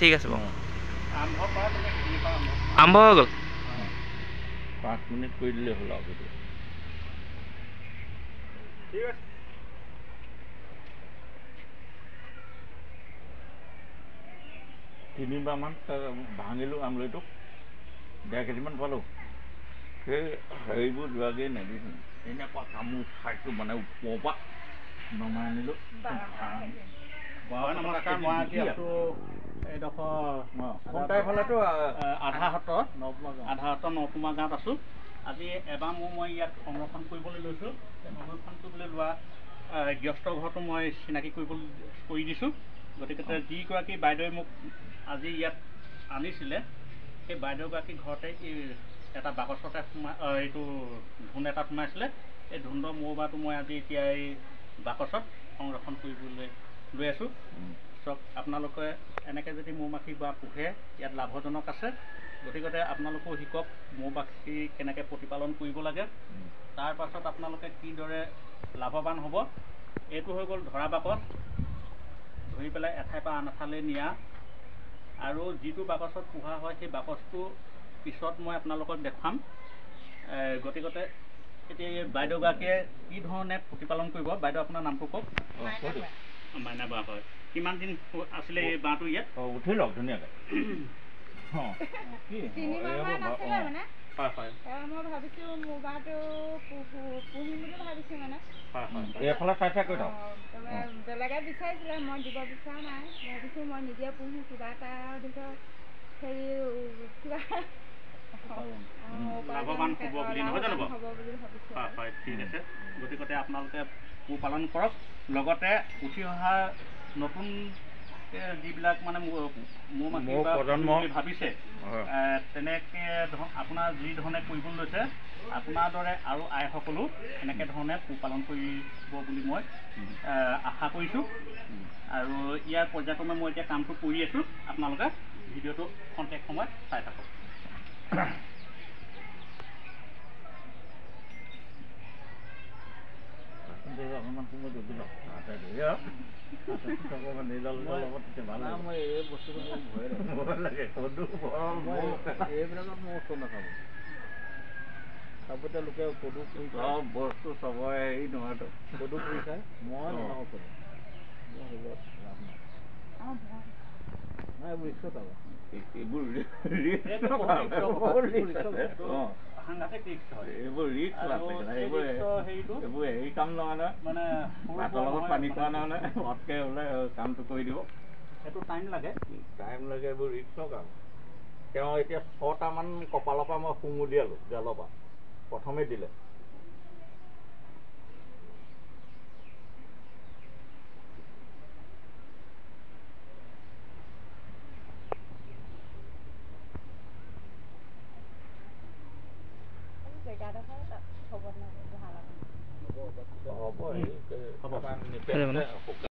ঠিক আছে বাৰু আৰম্ভ হৈ গ'ল 5 মিনিট কৰি দিলে হ'ল আৰু ভিডিঅ' ঠিক আছে তিনিবাৰমান ভাঙিলোঁ আমলৈটোক 10 কেজিমান পালোঁ সেই হেৰিবোৰ যোৱাগৈ নেদিছোঁ এনেকুৱা কামোৰ খাইছোঁ মানে ওপৰৰ পৰা নমাই আনিলোঁ নমস্কাৰ মই আজি আছোঁ এইডোখৰ ফালেতো আধা সত্ৰ নপুমা গাঁৱত আছোঁ আজি এবাৰ মই ইয়াত সংৰক্ষণ কৰিবলৈ লৈছোঁ সংৰক্ষণ কৰিবলৈ লোৱা গৃহস্থ ঘৰটো মই চিনাকি কৰি দিছোঁ গতিকে যিগৰাকী বাইদেৱে মোক আজি ইয়াত আনিছিলে সেই বাইদেউগৰাকী ঘৰতে এই এটা বাকচতে এইটো ধুন এটা সোমাইছিলে এই ধুন্দৰ মৌবাটো মই আজি এতিয়া এই বাকচত সংৰক্ষণ কৰিবলৈ লৈ আছোঁ চব আপোনালোকে এনেকৈ যদি মৌ মাখি বা পোহে ইয়াত লাভজনক আছে গতিকে আপোনালোকেও শিকক মৌ মাখি কেনেকৈ প্ৰতিপালন কৰিব লাগে তাৰ পাছত আপোনালোকে কিদৰে লাভৱান হ'ব এইটো হৈ গ'ল ধৰা বাকচ ধৰি পেলাই এঠাইৰ পৰা আন এঠাইলৈ নিয়া আৰু যিটো বাকচত পোহা হয় সেই বাকচটো পিছত মই আপোনালোকক দেখুৱাম গতিকে এতিয়া এই বাইদেউগৰাকীয়ে কি ধৰণে প্ৰতিপালন কৰিব বাইদেউ আপোনাৰ নামটো কওক মাইনা বা হয় কিমান দিন আছিলে এই বাঁহটো ইয়াত উঠি লওক ধুনীয়াকৈ হয় হয় মই ভাবিছোঁ মোৰ বাঁহটো পুহিম বুলি ভাবিছোঁ মানে এইফালে চাই চাই কৈ থাকক বেলেগে বিচাৰিছিলে মই দিব বিচৰা নাই ভাবিছোঁ মই নিজে পুহি কিবা এটা ধৰি লওক হেৰি কিবা লাভৱান হ'ব বুলি নহয় জানো বাৰু হয় হয় ঠিক আছে গতিকে আপোনালোকে পোহপালন কৰক লগতে উঠি অহা নতুন যিবিলাক মানে মৌ মাখি প্ৰজন্ম ভাবিছে তেনেকৈ আপোনাৰ যি ধৰণে কৰিবলৈ লৈছে আপোনাৰ দৰে আৰু আইসকলো এনেকৈ ধৰণে পোহপালন কৰিব বুলি মই আশা কৰিছোঁ আৰু ইয়াৰ পৰ্যায়ক্ৰমে মই এতিয়া কামটো কৰি আছোঁ আপোনালোকে ভিডিঅ'টো খন্তেক সময় চাই থাকক অকণমান সময় জগি লওক মই এই বস্তুটো ভয় লাগে এইবিলাকত মোৰ ওচৰ নাথাকো চবতে লোকে পদু পুৰি চব বস্তু চবৰে হেৰি নহয়তো পদু পুৰি খায় মই নাখাওঁ পদু মই সেইবোৰত লাভ নাই নাই এইবোৰ ৰিক্সত পাব এইবোৰ এইবোৰ ৰিক্স এইবোৰ হেৰি কাম নহয় মানে ভাতৰ লগত পানী খোৱা নহয় হতকৈ ওলাই কামটো কৰি দিব সেইটো টাইম লাগে এইবোৰ ৰিক্সৰ কাম তেওঁ এতিয়া 6টামান কপালৰ পৰা মই শুং উলিয়ালোঁ জালৰ পৰা প্ৰথমে দিলে হ'ব